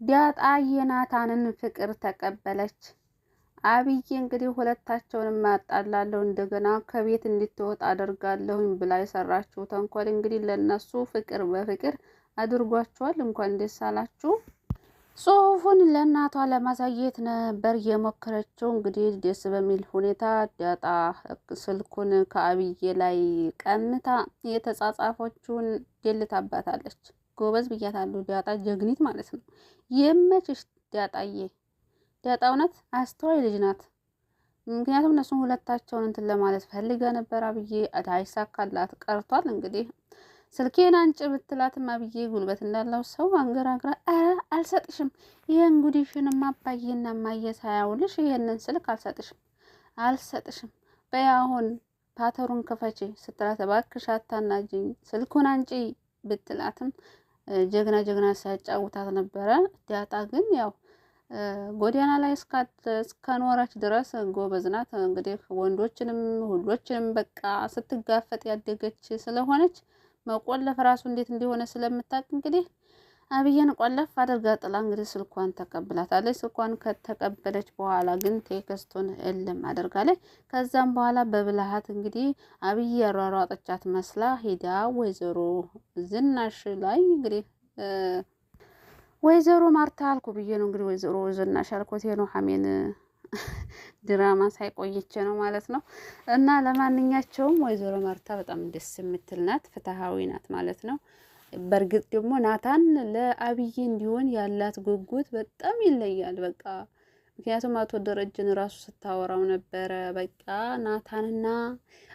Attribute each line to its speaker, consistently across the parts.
Speaker 1: ዳጣ የናታንን ፍቅር ተቀበለች። አብዬ እንግዲህ ሁለታቸውንም ማጣላለሁ እንደገና ከቤት እንድትወጣ አደርጋለሁኝ ብላ የሰራችው ተንኮል እንግዲህ ለነሱ ፍቅር በፍቅር አድርጓቸዋል። እንኳን ደስ አላችሁ። ጽሁፉን ለእናቷ ለማሳየት ነበር የሞከረችው። እንግዲህ ደስ በሚል ሁኔታ ዳጣ ስልኩን ከአብዬ ላይ ቀምታ የተጻጻፎቹን ደልታባታለች። ጎበዝ ብያታለሁ። ዳጣ ጀግኒት ማለት ነው። የመችሽ ዳጣዬ። ዳጣ እውነት አስተዋይ ልጅ ናት። ምክንያቱም እነሱን ሁለታቸውን እንትን ለማለት ፈልጋ ነበር። አብዬ አይሳካላት ቀርቷል። እንግዲህ ስልኬን አንጭ ብትላትም አብዬ ጉልበት እንዳለው ሰው አንገራግራ አልሰጥሽም፣ ይሄን ጉዲሽንም አባዬና እማዬ ሳያውልሽ ይሄንን ስልክ አልሰጥሽም በይ አሁን ፓተሩን ክፈቺ ስትላት እባክሽ አታናጂኝ ስልኩን አንጪ ብትላትም ጀግና ጀግና ሲያጫውታት ነበረ። ዳጣ ግን ያው ጎዳና ላይ እስከኖረች ድረስ ጎበዝ ናት። እንግዲህ ወንዶችንም ሁሎችንም በቃ ስትጋፈጥ ያደገች ስለሆነች መቆለፍ ራሱ እንዴት እንደሆነ ስለምታውቅ እንግዲህ አብዬን ቆለፍ አድርጋ ጥላ እንግዲህ ስልኳን ተቀብላታለች። ስልኳን ከተቀበለች በኋላ ግን ቴክስቱን እልም አድርጋለች። ከዛም በኋላ በብልሃት እንግዲህ አብዬ ያሯሯጠቻት መስላ ሄዳ ወይዘሮ ዝናሽ ላይ እንግዲህ ወይዘሮ ማርታ አልኩ ብዬ ነው እንግዲህ ወይዘሮ ዝናሽ አልኩት ነው ሐሜን ድራማ ሳይቆይቼ ነው ማለት ነው። እና ለማንኛቸውም ወይዘሮ ማርታ በጣም ደስ የምትል ናት፣ ፍትሃዊ ናት ማለት ነው። በእርግጥ ደግሞ ናታን ለአብዬ እንዲሆን ያላት ጉጉት በጣም ይለያል። በቃ ምክንያቱም አቶ ደረጀን ራሱ ስታወራው ነበረ። በቃ ናታንና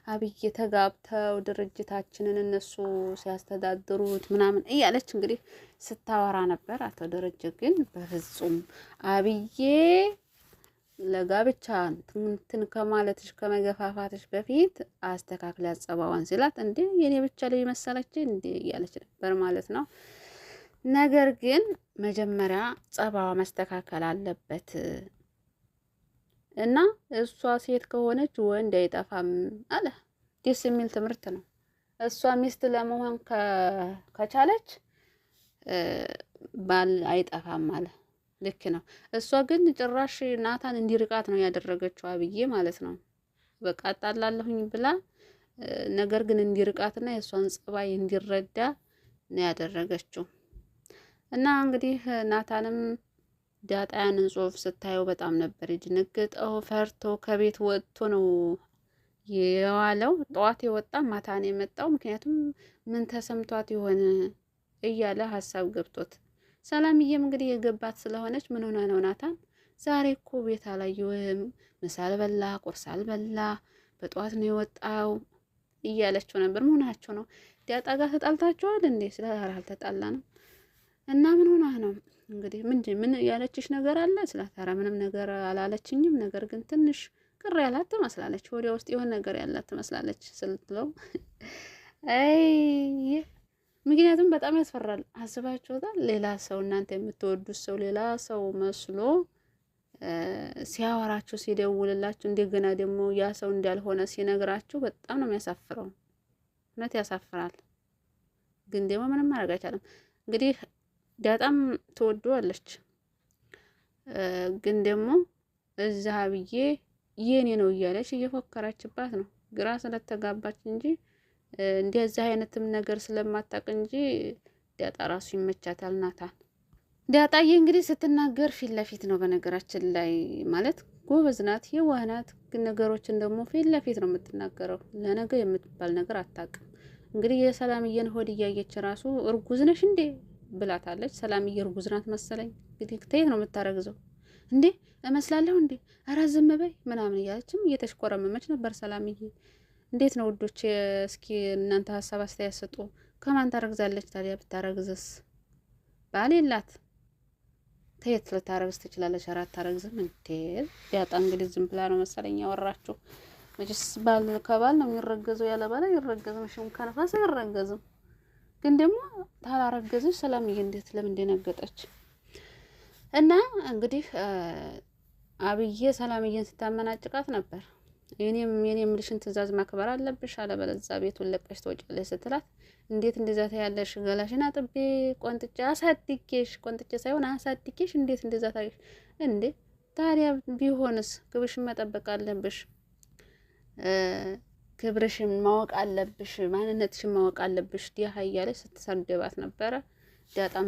Speaker 1: አብዬ ተጋብተው ድርጅታችንን እነሱ ሲያስተዳድሩት ምናምን እያለች እንግዲህ ስታወራ ነበር። አቶ ደረጀ ግን በፍጹም አብዬ ለጋብቻ እንትን ከማለትሽ ከመገፋፋትሽ በፊት አስተካክላ ጸባዋን ሲላት እንዴ የኔ ብቻ ላይ መሰለች እንዴ እያለች ነበር ማለት ነው። ነገር ግን መጀመሪያ ጸባዋ መስተካከል አለበት እና እሷ ሴት ከሆነች ወንድ አይጠፋም አለ። ደስ የሚል ትምህርት ነው። እሷ ሚስት ለመሆን ከቻለች ባል አይጠፋም አለ። ልክ ነው። እሷ ግን ጭራሽ ናታን እንዲርቃት ነው ያደረገችው አብዬ ማለት ነው። በቃ አጣላለሁኝ ብላ ነገር ግን እንዲርቃትና የእሷን ጸባይ እንዲረዳ ነው ያደረገችው። እና እንግዲህ ናታንም ዳጣ ያንን ጽሑፍ ስታየው በጣም ነበር የደነገጠው። ፈርቶ ከቤት ወጥቶ ነው የዋለው። ጠዋት የወጣ ማታ ነው የመጣው። ምክንያቱም ምን ተሰምቷት ይሆን እያለ ሀሳብ ገብቶት፣ ሰላምዬም እንግዲህ የገባት ስለሆነች ምን ሆነ ነው ናታን ዛሬ እኮ ቤት አላየሁም፣ ምሳ አልበላ ቁርስ አልበላ በጠዋት ነው የወጣው እያለችው ነበር። ምን ሆናችሁ ነው? ዳጣ ጋር ተጣልታችኋል እንዴ? ስለ አልተጣላንም እና ምን ሆና ነው እንግዲህ ምን ያለችሽ ነገር አለ ስላት፣ ኧረ ምንም ነገር አላለችኝም፣ ነገር ግን ትንሽ ቅር ያላት ትመስላለች፣ ወዲያ ውስጥ የሆነ ነገር ያላት ትመስላለች ስትለው አይ ምክንያቱም በጣም ያስፈራል። አስባችሁታል? ሌላ ሰው እናንተ የምትወዱት ሰው ሌላ ሰው መስሎ ሲያወራችሁ ሲደውልላችሁ እንደገና ደግሞ ያ ሰው እንዳልሆነ ሲነግራችሁ በጣም ነው የሚያሳፍረው። እውነት ያሳፍራል። ግን ደግሞ ምንም ማድረግ አይቻልም። እንግዲህ ዳጣም ትወደዋለች፣ ግን ደግሞ እዛ ብዬ የኔ ነው እያለች እየፎከረችባት ነው። ግራ ስለተጋባች እንጂ እንደዚህ አይነትም ነገር ስለማታውቅ እንጂ ዳጣ ራሱ ይመቻታል ናታን። ዳጣዬ እንግዲህ ስትናገር ፊት ለፊት ነው። በነገራችን ላይ ማለት ጎበዝ ናት፣ የዋህ ናት። ግን ነገሮችን ደግሞ ፊት ለፊት ነው የምትናገረው። ለነገ የምትባል ነገር አታውቅም። እንግዲህ የሰላምዬን ሆድ እያየች ራሱ እርጉዝ ነሽ እንዴ ብላታለች። ሰላምዬ እርጉዝ ናት መሰለኝ። እንግዲህ ተየት ነው የምታረግዘው እንዴ እመስላለሁ እንዴ ኧረ ዝም በይ ምናምን እያለችም እየተሽኮረመመች ነበር ሰላምዬ። እንዴት ነው ውዶች? እስኪ እናንተ ሀሳብ አስተያየት ስጡ። ከማን ታረግዛለች ታዲያ? ብታረግዝስ ባል የላት ተየት ልታረግዝ ትችላለች? ኧረ አታረግዝም እንዴ። ዳጣ እንግዲህ ዝም ብላ ነው መሰለኝ ያወራችሁ። መቼስ ባል ከባል ነው የሚረገዘው፣ ያለ ባል አይረገዝም። ሽም ከነፋስ አይረገዝም። ግን ደግሞ ታላረገዘች ሰላምዬ እንዴት ለምን ደነገጠች? እና እንግዲህ አብዬ ሰላምዬን ስታመናጭቃት ነበር። የኔም የምልሽን ትእዛዝ ማክበር አለብሽ፣ አለበለዚያ ቤቱን ለቀሽ ትወጫለሽ ስትላት እንዴት እንደዛ ታያለሽ? ገላሽን አጥቤ ቆንጥጬ አሳድጌሽ፣ ቆንጥጬ ሳይሆን አሳድጌሽ እንዴት እንደዛ ታይሽ እንዴ? ታዲያ ቢሆንስ ክብርሽን መጠበቅ አለብሽ። ክብርሽን ማወቅ አለብሽ፣ ማንነትሽን ማወቅ አለብሽ። ዲያ እያለች ስትሰድባት ነበረ። ዳጣም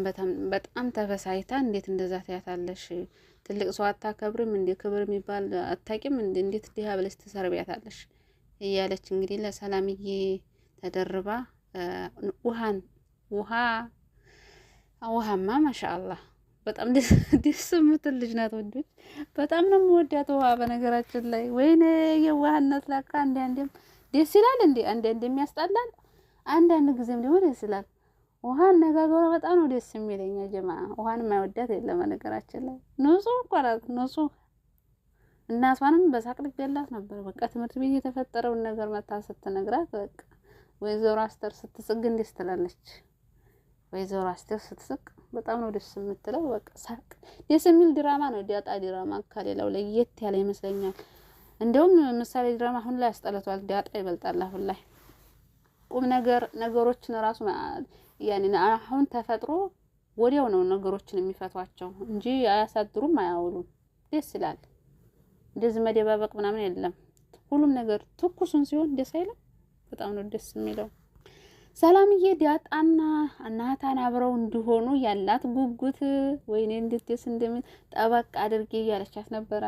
Speaker 1: በጣም ተበሳይታ እንዴት እንደዛ ታያታለሽ? ትልቅ ሰው አታከብርም እንዴ? ክብር የሚባል አታቂም እንዴ? እንዴት ዲያ ብለሽ ትሰርቢያታለሽ? እያለች እንግዲህ ለሰላምዬ ተደርባ ውሃማ ማሻአላህ በጣም ደስ የምትል ልጅ ናት። ወንዶች በጣም ነው የምወዳት ውሃ። በነገራችን ላይ ወይኔ የዋህነት ላካ አንዳንዴም ደስ ይላል እንዴ፣ አንዳንዴም ያስጠላል፣ አንዳንድ ጊዜም ደግሞ ደስ ይላል። ውሃ አነጋገሯ በጣም ነው ደስ የሚለኝ። ጀማ ውሃን የማይወዳት የለም። በነገራችን ላይ ንጹህ እኮ ናት፣ ንጹህ። እናቷንም በሳቅ ልትገላት ነበር። በቃ ትምህርት ቤት የተፈጠረውን ነገር መታ ስትነግራት በቃ ወይዘሮ አስተር ስትስቅ ግን ደስ ትላለች። ወይዘሮ አስተር ስትስቅ በጣም ነው ደስ የምትለው። በቃ ሳቅ ደስ የሚል ድራማ ነው። ዳጣ ድራማ ከሌላው ለየት ያለ ይመስለኛል። እንደውም ምሳሌ ድራማ አሁን ላይ አስጠልቷል። ዳጣ ይበልጣል አሁን ላይ ቁም ነገሮችን ራሱ ያኔ አሁን ተፈጥሮ ወዲያው ነው ነገሮችን የሚፈቷቸው እንጂ አያሳድሩም፣ አያውሉም። ደስ ይላል። እንደዚህ መደባበቅ ምናምን የለም። ሁሉም ነገር ትኩሱን ሲሆን ደስ አይልም? በጣም ነው ደስ የሚለው። ሰላምዬ ዳጣና ናታን አብረው እንዲሆኑ ያላት ጉጉት ወይኔ እንዴት ደስ እንደሚል ጠበቅ አድርጌ እያለቻት ነበረ።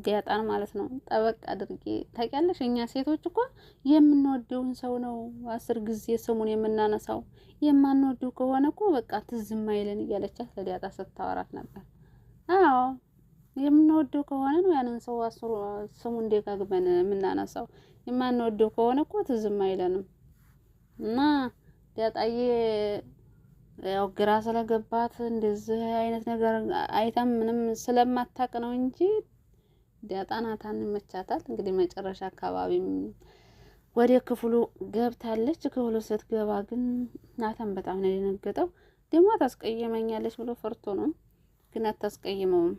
Speaker 1: ዳጣን ማለት ነው። ጠበቅ አድርጌ ታውቂያለሽ፣ እኛ ሴቶች እኮ የምንወደውን ሰው ነው 10 ጊዜ ስሙን የምናነሳው። የማንወደው ከሆነ እኮ በቃ ትዝም አይለን እያለቻት ለዳጣ ስታወራት ነበር። አዎ የምንወደው ከሆነ ነው ያንን ሰው ስሙን ደጋግመን የምናነሳው። የማንወደው ከሆነ እኮ ትዝም አይለንም። እና ዳጣዬ ያው ግራ ስለገባት እንደዚህ አይነት ነገር አይታም ምንም ስለማታውቅ ነው እንጂ ዳጣ ናታን ይመቻታል። እንግዲህ መጨረሻ አካባቢም ወደ ክፍሉ ገብታለች። ክፍሉ ስትገባ ግን ናታን በጣም ነው የደነገጠው። ደግሞ ታስቀየመኛለች ብሎ ፈርቶ ነው፣ ግን አታስቀይመውም።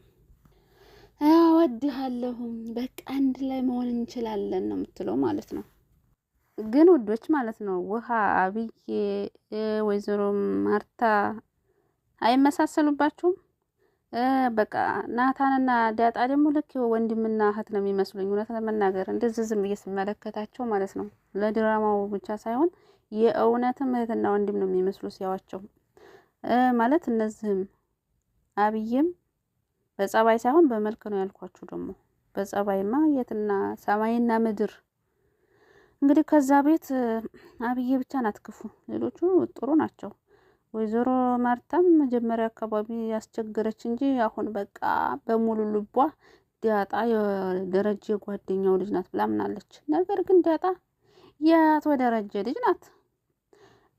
Speaker 1: እወድሃለሁ በቃ አንድ ላይ መሆን እንችላለን ነው የምትለው ማለት ነው። ግን ውዶች ማለት ነው ውሃ አብዬ ወይዘሮ ማርታ አይመሳሰሉባችሁም? በቃ ናታንና ዳጣ ደግሞ ልክ ወንድምና እህት ነው የሚመስሉኝ። እውነት ለመናገር እንደዚህ ዝም ብዬ ስመለከታቸው ማለት ነው ለድራማው ብቻ ሳይሆን የእውነትም እህትና ወንድም ነው የሚመስሉ ሲያዋቸው ማለት። እነዚህም አብዬም በጸባይ ሳይሆን በመልክ ነው ያልኳችሁ። ደግሞ በጸባይማ የትና ሰማይና ምድር። እንግዲህ ከዛ ቤት አብዬ ብቻ ናት ክፉ፣ ሌሎቹ ጥሩ ናቸው። ወይዘሮ ማርታም መጀመሪያ አካባቢ ያስቸገረች እንጂ አሁን በቃ በሙሉ ልቧ ዳጣ የደረጀ ጓደኛው ልጅ ናት ብላ ምናለች። ነገር ግን ዳጣ የአቶ ደረጀ ልጅ ናት።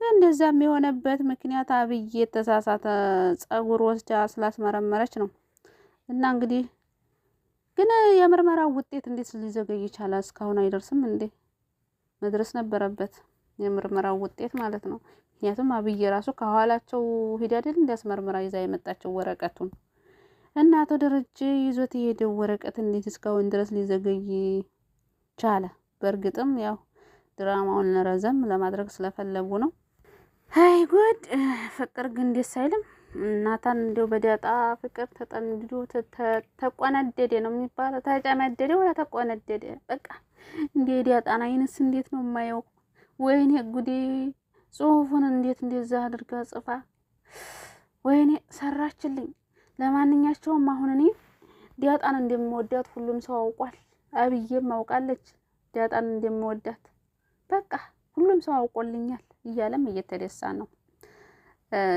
Speaker 1: እንደዛም የሆነበት ምክንያት አብዬ የተሳሳተ ጸጉር ወስዳ ስላስመረመረች ነው። እና እንግዲህ ግን የምርመራው ውጤት እንዴት ሊዘገይ ይቻላል? እስካሁን አይደርስም እንዴ? መድረስ ነበረበት የምርመራው ውጤት ማለት ነው። ምክንያቱም አብዬ ራሱ ከኋላቸው ሂድ አይደል እንዲያስመርምራ ይዛ የመጣቸው ወረቀቱን እና አቶ ደረጀ ይዞት የሄደው ወረቀት እንዴት እስካሁን ድረስ ሊዘገይ ቻለ? በእርግጥም ያው ድራማውን ረዘም ለማድረግ ስለፈለጉ ነው። አይ ጉድ! ፍቅር ግን ደስ አይልም። ናታን እንደው በዳጣ ፍቅር ተጠንድዶ ተቆነደደ ነው የሚባለው። ተጨመደደ ወላ ተቆነደደ? በቃ እንዴ ዳጣን አይንስ እንዴት ነው የማየው? ወይኔ ጉዴ! ጽሁፉን እንዴት እንደዛ አድርጋ ጽፋ ወይኔ ሰራችልኝ። ለማንኛቸውም አሁን እኔ ዳጣን እንደምወዳት ሁሉም ሰው አውቋል። አብዬም አውቃለች ዳጣን እንደምወዳት። በቃ ሁሉም ሰው አውቆልኛል እያለም እየተደሳ ነው።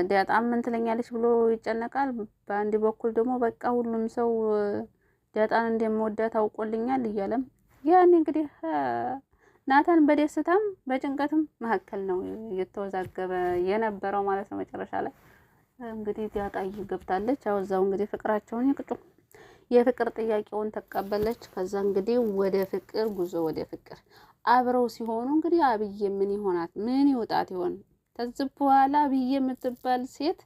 Speaker 1: ዳጣም ምን ትለኛለች ብሎ ይጨነቃል። በአንድ በኩል ደግሞ በቃ ሁሉም ሰው ዳጣን እንደምወዳት አውቆልኛል እያለም ያኔ እንግዲህ ናታን በደስታም በጭንቀትም መካከል ነው እየተወዛገበ የነበረው ማለት ነው። መጨረሻ ላይ እንግዲህ ዳጣዬ ገብታለች። አውዛው እንግዲህ ፍቅራቸውን ይቅጡ። የፍቅር ጥያቄውን ተቀበለች። ከዛ እንግዲህ ወደ ፍቅር ጉዞ ወደ ፍቅር አብረው ሲሆኑ እንግዲህ አብዬ ምን ይሆናት? ምን ይውጣት ይሆን? ከዚህ በኋላ አብዬ የምትባል ሴት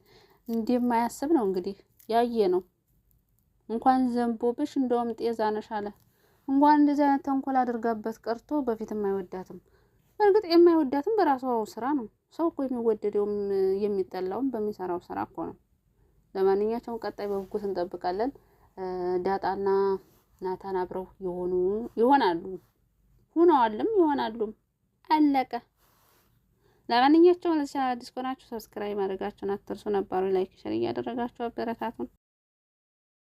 Speaker 1: እንደማያስብ ነው እንግዲህ ያየ ነው። እንኳን ዘንቦብሽ እንደውም ጤዛ ነሽ አለ። እንኳን እንደዚህ አይነት ተንኮል አድርጋበት ቀርቶ በፊትም አይወዳትም። በእርግጥ የማይወዳትም በራሷ ስራ ነው። ሰው እኮ የሚወደደውም የሚጠላውም በሚሰራው ስራ እኮ ነው። ለማንኛቸውም ቀጣይ በጉጉት እንጠብቃለን። ዳጣና ናታን አብረው ይሆናሉ ይሆናሉም አለቀ። ለማንኛቸውም ለዚህ አዲስ ከሆናችሁ ሰብስክራይብ ማድረጋችሁን አትርሱ። ነባሩ ላይክ ሼር እያደረጋችሁ አበረታቱን።